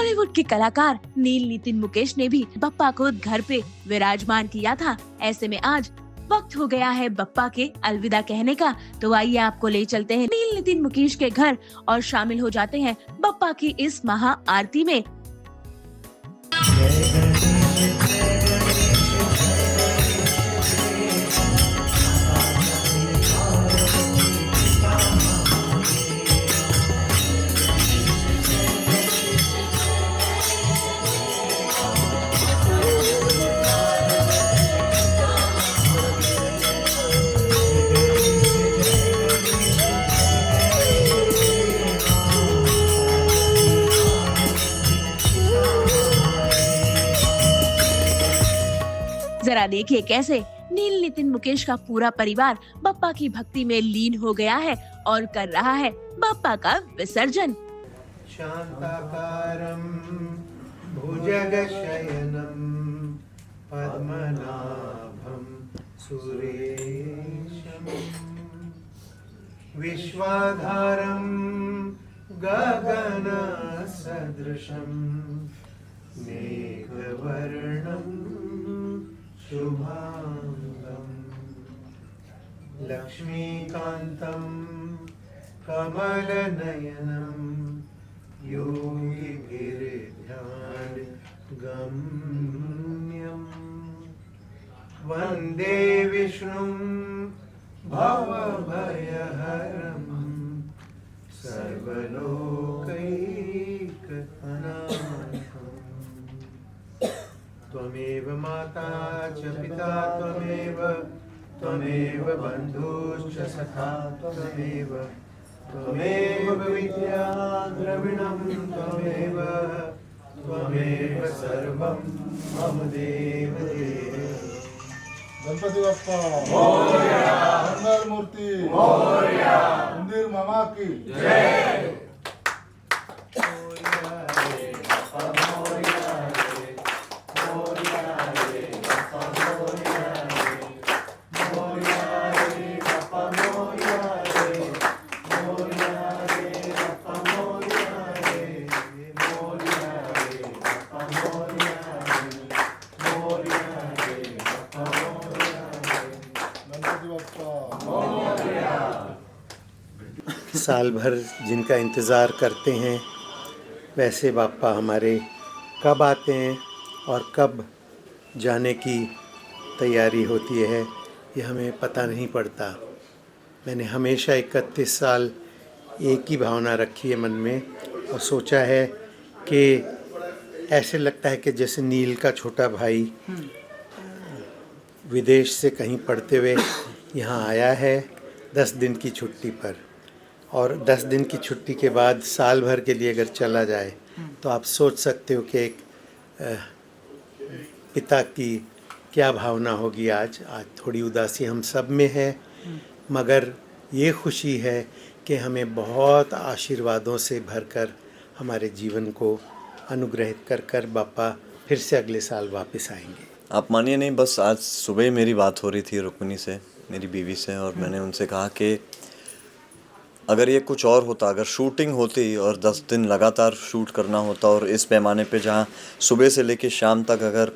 बॉलीवुड के कलाकार नील नितिन मुकेश ने भी बप्पा को घर पे विराजमान किया था। ऐसे में आज वक्त हो गया है बप्पा के अलविदा कहने का। तो आइए आपको ले चलते हैं नील नितिन मुकेश के घर और शामिल हो जाते हैं बप्पा की इस महा आरती में। जरा देखिए कैसे नील नितिन मुकेश का पूरा परिवार बप्पा की भक्ति में लीन हो गया है और कर रहा है बप्पा का विसर्जन। शांताकारं भुजगशयनं पद्मनाभं सुरेशं विश्वाधारं गगनसदृशं मेघवर्णं शुभांगं लक्ष्मीकान्तं कमलनयनं योगिभिर्ध्यानगम्यं वन्दे विष्णुं भवभयहरं सर्वलोकैकनाथम्। त्वमेव माता च पिता त्वमेव बन्धुश्च सखा त्वमेव विद्या द्रविणं त्वमेव सर्वं मम देवदेव। गणपति बप्पा मोरया, मंगल मूर्ति मोरया, मंदिर मामा की जय। साल भर जिनका इंतज़ार करते हैं वैसे बाप्पा हमारे कब आते हैं और कब जाने की तैयारी होती है ये हमें पता नहीं पड़ता। मैंने हमेशा 31 साल एक ही भावना रखी है मन में और सोचा है कि ऐसे लगता है कि जैसे नील का छोटा भाई विदेश से कहीं पढ़ते हुए यहाँ आया है 10 दिन की छुट्टी पर, और 10 दिन की छुट्टी के बाद साल भर के लिए अगर चला जाए तो आप सोच सकते हो कि एक पिता की क्या भावना होगी। आज थोड़ी उदासी हम सब में है, मगर ये खुशी है कि हमें बहुत आशीर्वादों से भरकर हमारे जीवन को अनुग्रहित कर बाप्पा फिर से अगले साल वापस आएंगे। आप मानिए नहीं, बस आज सुबह ही मेरी बात हो रही थी रुक्मिणी से, मेरी बीवी से, और मैंने उनसे कहा कि अगर ये कुछ और होता, अगर शूटिंग होती और 10 दिन लगातार शूट करना होता और इस पैमाने पे जहाँ सुबह से लेके शाम तक अगर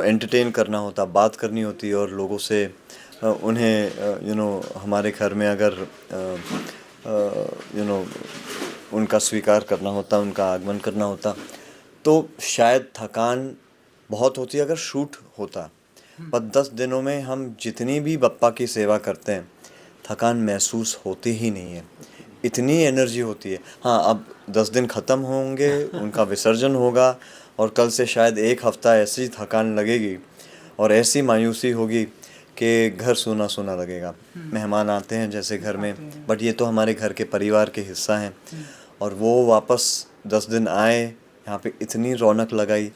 एंटरटेन करना होता, बात करनी होती और लोगों से उन्हें हमारे घर में अगर उनका स्वीकार करना होता, उनका आगमन करना होता, तो शायद थकान बहुत होती अगर शूट होता। पर 10 दिनों में हम जितनी भी बप्पा की सेवा करते हैं थकान महसूस होती ही नहीं है, इतनी एनर्जी होती है। हाँ, अब 10 दिन ख़त्म होंगे, उनका विसर्जन होगा और कल से शायद एक हफ़्ता ऐसी थकान लगेगी और ऐसी मायूसी होगी कि घर सूना सूना लगेगा। मेहमान आते हैं जैसे घर में, बट ये तो हमारे घर के परिवार के हिस्सा हैं और वो वापस 10 दिन आए, यहाँ पे इतनी रौनक लगाई।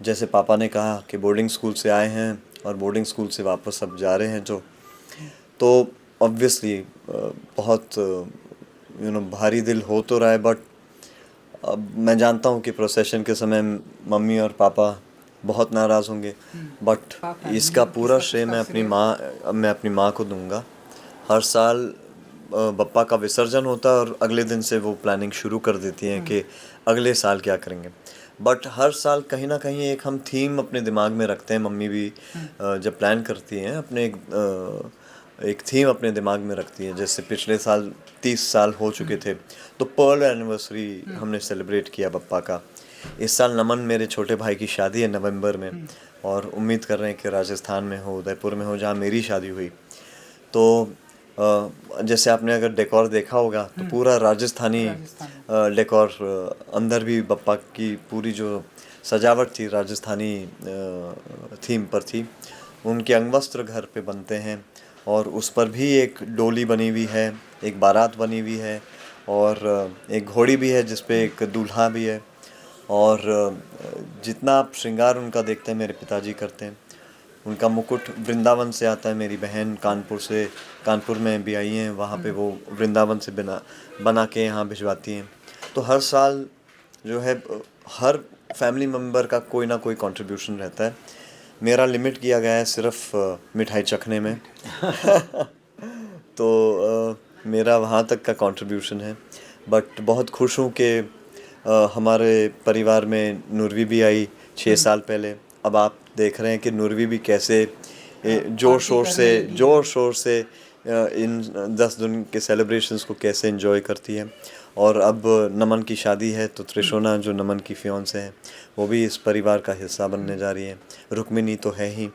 जैसे पापा ने कहा कि बोर्डिंग स्कूल से आए हैं और बोर्डिंग स्कूल से वापस अब जा रहे हैं जो, तो ऑब्वियसली बहुत भारी दिल हो तो रहा है। बट अब मैं जानता हूँ कि प्रोसेशन के समय मम्मी और पापा बहुत नाराज़ होंगे, बट इसका पूरा श्रेय मैं अपनी माँ को दूंगा। हर साल बप्पा का विसर्जन होता है और अगले दिन से वो प्लानिंग शुरू कर देती हैं कि अगले साल क्या करेंगे। बट हर साल कहीं ना कहीं एक हम थीम अपने दिमाग में रखते हैं, मम्मी भी जब प्लान करती हैं अपने एक थीम अपने दिमाग में रखती है। जैसे पिछले साल 30 साल हो चुके थे तो पर्ल एनिवर्सरी हमने सेलिब्रेट किया बप्पा का। इस साल नमन मेरे छोटे भाई की शादी है नवंबर में, और उम्मीद कर रहे हैं कि राजस्थान में हो, उदयपुर में हो, जहाँ मेरी शादी हुई। तो जैसे आपने अगर डेकोर देखा होगा तो पूरा राजस्थानी डेकोर, अंदर भी बप्पा की पूरी जो सजावट थी राजस्थानी थीम पर थी। उनके अंगवस्त्र घर पे बनते हैं और उस पर भी एक डोली बनी हुई है, एक बारात बनी हुई है और एक घोड़ी भी है जिस पे एक दूल्हा भी है। और जितना आप श्रृंगार उनका देखते हैं मेरे पिताजी करते हैं। उनका मुकुट वृंदावन से आता है, मेरी बहन कानपुर में भी आई हैं, वहाँ पे वो वृंदावन से बना के यहाँ भिजवाती हैं। तो हर साल जो है हर फैमिली मेम्बर का कोई ना कोई कंट्रीब्यूशन रहता है। मेरा लिमिट किया गया है सिर्फ मिठाई चखने में तो मेरा वहाँ तक का कंट्रीब्यूशन है। बट बहुत खुश हूँ कि हमारे परिवार में नुरवी भी आई 6 साल पहले। अब आप देख रहे हैं कि नुरवी भी कैसे जोर शोर से इन 10 दिन के सेलिब्रेशंस को कैसे एंजॉय करती है। और अब नमन की शादी है तो त्रिशोना जो नमन की फियांसे है वो भी इस परिवार का हिस्सा बनने जा रही है। रुक्मिनी तो है ही।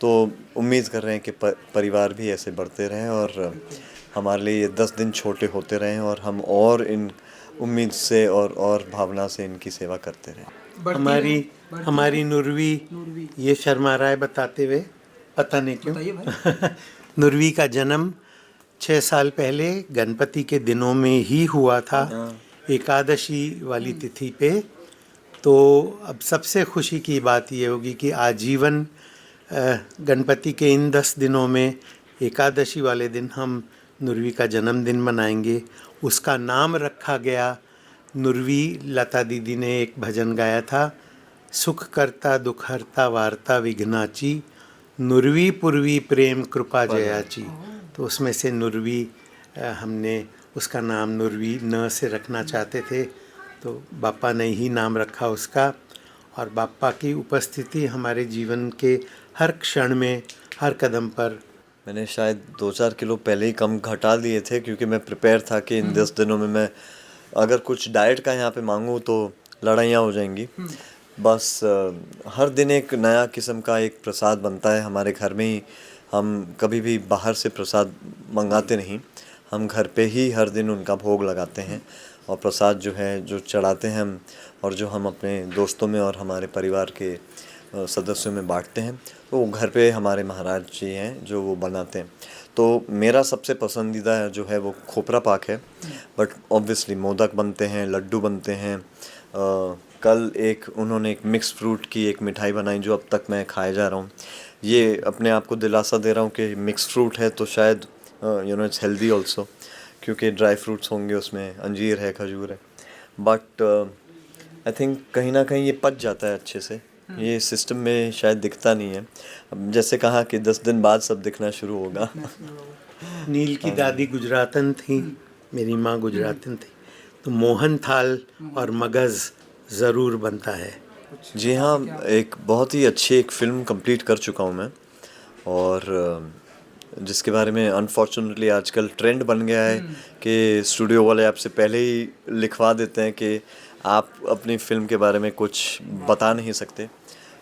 तो उम्मीद कर रहे हैं कि परिवार भी ऐसे बढ़ते रहें और हमारे लिए ये 10 दिन छोटे होते रहें और हम और इन उम्मीद से और भावना से इनकी सेवा करते रहें। हमारी नुरवी ये शर्मा रहा है बताते हुए, पता नहीं क्यों। नुरवी का जन्म 6 साल पहले गणपति के दिनों में ही हुआ था, एकादशी वाली तिथि पे। तो अब सबसे खुशी की बात ये होगी कि आजीवन गणपति के इन 10 दिनों में एकादशी वाले दिन हम नुरवी का जन्मदिन मनाएंगे। उसका नाम रखा गया नुरवी। लता दीदी ने एक भजन गाया था, सुख करता दुख हरता वार्ता विघ्नाची, नुरवी पूर्वी प्रेम कृपा जयाची। तो उसमें से नुरवी हमने उसका नाम नुरवी न से रखना चाहते थे, तो बापा ने ही नाम रखा उसका। और बापा की उपस्थिति हमारे जीवन के हर क्षण में, हर कदम पर। मैंने शायद 2-4 किलो पहले ही कम घटा लिए थे क्योंकि मैं प्रिपेयर था कि इन 10 दिनों में मैं अगर कुछ डाइट का यहाँ पे मांगूँ तो लड़ाइयाँ हो जाएंगी। बस हर दिन एक नया किस्म का एक प्रसाद बनता है हमारे घर में ही। हम कभी भी बाहर से प्रसाद मंगाते नहीं, हम घर पे ही हर दिन उनका भोग लगाते हैं और प्रसाद जो है जो चढ़ाते हैं हम, और जो हम अपने दोस्तों में और हमारे परिवार के सदस्यों में बांटते हैं। तो घर पे हमारे महाराज जी हैं जो वो बनाते हैं। तो मेरा सबसे पसंदीदा जो है वो खोपरा पाक है। बट ऑब्वियसली मोदक बनते हैं, लड्डू बनते हैं। कल उन्होंने एक मिक्स फ्रूट की एक मिठाई बनाई जो अब तक मैं खाए जा रहा हूँ। ये अपने आप को दिलासा दे रहा हूँ कि मिक्स फ्रूट है तो शायद इट्स हेल्दी ऑल्सो, क्योंकि ड्राई फ्रूट्स होंगे उसमें, अंजीर है, खजूर है। बट आई थिंक कहीं ना कहीं ये पच जाता है अच्छे से। ये सिस्टम में शायद दिखता नहीं है। अब जैसे कहा कि 10 दिन बाद सब दिखना शुरू होगा। नील की दादी गुजरातन थी, मेरी माँ गुजरातन थी, तो मोहन थाल और मगज़ ज़रूर बनता है। जी हाँ, एक बहुत ही अच्छी एक फ़िल्म कंप्लीट कर चुका हूँ मैं, और जिसके बारे में अनफॉर्चुनेटली आजकल ट्रेंड बन गया है कि स्टूडियो वाले आपसे पहले ही लिखवा देते हैं कि आप अपनी फ़िल्म के बारे में कुछ बता नहीं सकते।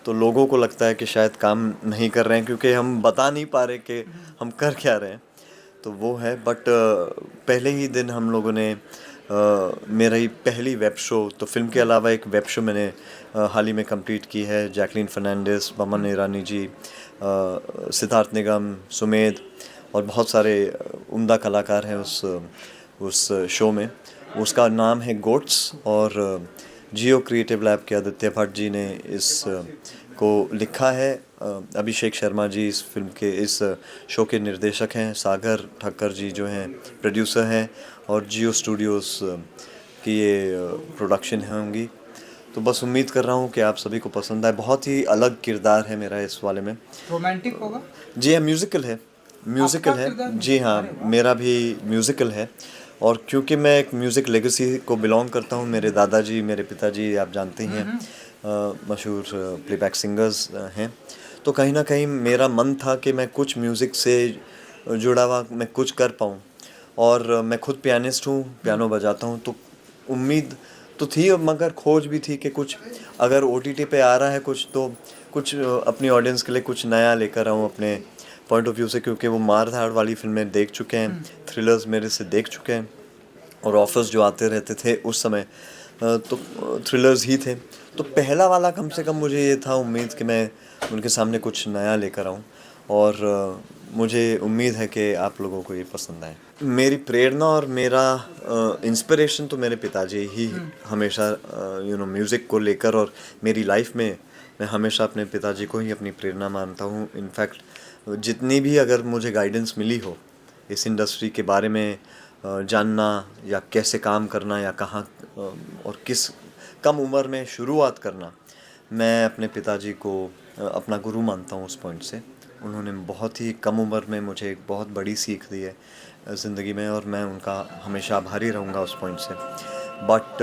तो लोगों को लगता है कि शायद काम नहीं कर रहे हैं क्योंकि हम बता नहीं पा रहे कि हम कर क्या रहे हैं। तो वो है। बट पहले ही दिन हम लोगों ने मेरा ही पहली वेब शो, तो फिल्म के अलावा एक वेब शो मैंने हाल ही में कंप्लीट की है। जैकलीन फर्नांडिस, बमन ईरानी जी, सिद्धार्थ निगम, सुमेध और बहुत सारे उम्दा कलाकार हैं उस शो में। उसका नाम है गोट्स, और जियो क्रिएटिव लैब के आदित्य भट्ट जी ने इस को लिखा है। अभिषेक शर्मा जी इस फिल्म के इस शो के निर्देशक हैं। सागर ठक्कर जी जो हैं प्रोड्यूसर हैं, और जियो स्टूडियोज़ की ये प्रोडक्शन होंगी। तो बस उम्मीद कर रहा हूँ कि आप सभी को पसंद आए। बहुत ही अलग किरदार है मेरा इस वाले में। रोमांटिक होगा? जी हाँ, म्यूज़िकल है। म्यूज़िकल है जी हाँ, मेरा भी म्यूज़िकल है। और क्योंकि मैं एक म्यूज़िक लेगेसी को बिलोंग करता हूँ, मेरे दादाजी, मेरे पिताजी आप जानते ही हैं मशहूर प्लेबैक सिंगर्स हैं। तो कहीं न कहीं मेरा मन था कि मैं कुछ म्यूज़िक से जुड़ा हुआ मैं कुछ कर पाऊँ। और मैं खुद पियानिस्ट हूँ, पियानो बजाता हूँ, तो उम्मीद तो थी मगर खोज भी थी कि कुछ अगर ओटीटी पे आ रहा है कुछ, तो कुछ अपनी ऑडियंस के लिए कुछ नया लेकर आऊँ अपने पॉइंट ऑफ व्यू से, क्योंकि वो मार-धाड़ वाली फ़िल्में देख चुके हैं, थ्रिलर्स मेरे से देख चुके हैं और ऑफ़र्स जो आते रहते थे उस समय तो थ्रिलर्स ही थे। तो पहला वाला कम से कम मुझे ये था उम्मीद कि मैं उनके सामने कुछ नया लेकर आऊँ और मुझे उम्मीद है कि आप लोगों को ये पसंद आए। मेरी प्रेरणा और मेरा इंस्पिरेशन तो मेरे पिताजी ही हमेशा म्यूज़िक को लेकर, और मेरी लाइफ में मैं हमेशा अपने पिताजी को ही अपनी प्रेरणा मानता हूँ। इनफैक्ट जितनी भी अगर मुझे गाइडेंस मिली हो इस इंडस्ट्री के बारे में जानना या कैसे काम करना या कहाँ और किस कम उम्र में शुरुआत करना, मैं अपने पिताजी को अपना गुरु मानता हूँ उस पॉइंट से। उन्होंने बहुत ही कम उम्र में मुझे एक बहुत बड़ी सीख दी है ज़िंदगी में, और मैं उनका हमेशा आभारी रहूँगा उस पॉइंट से। But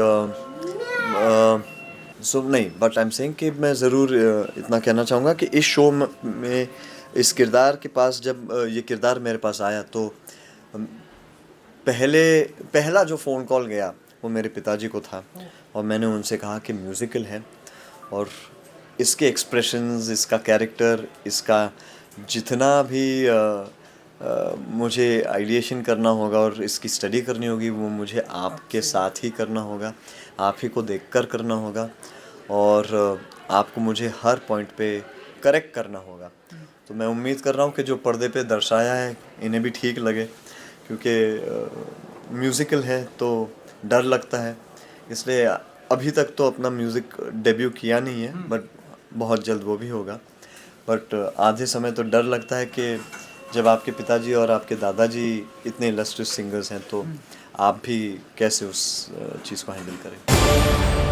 but I am saying कि मैं ज़रूर इतना कहना चाहूँगा कि इस शो में इस किरदार के पास जब ये किरदार मेरे पास आया, तो पहला जो फ़ोन कॉल गया वो मेरे पिताजी को था, और मैंने उनसे कहा कि म्यूज़िकल है और इसके एक्सप्रेशंस, इसका कैरेक्टर, इसका जितना भी मुझे आइडिएशन करना होगा और इसकी स्टडी करनी होगी, वो मुझे आपके साथ ही करना होगा, आप ही को देखकर करना होगा, और आपको मुझे हर पॉइंट पे करेक्ट करना होगा। तो मैं उम्मीद कर रहा हूँ कि जो पर्दे पे दर्शाया है इन्हें भी ठीक लगे, क्योंकि म्यूज़िकल है तो डर लगता है, इसलिए अभी तक तो अपना म्यूज़िक डेब्यू किया नहीं है, बट बहुत जल्द वो भी होगा। बट आधे समय तो डर लगता है कि जब आपके पिताजी और आपके दादाजी इतने इलस्ट्रियस सिंगर्स हैं, तो आप भी कैसे उस चीज़ को हैंडल करें।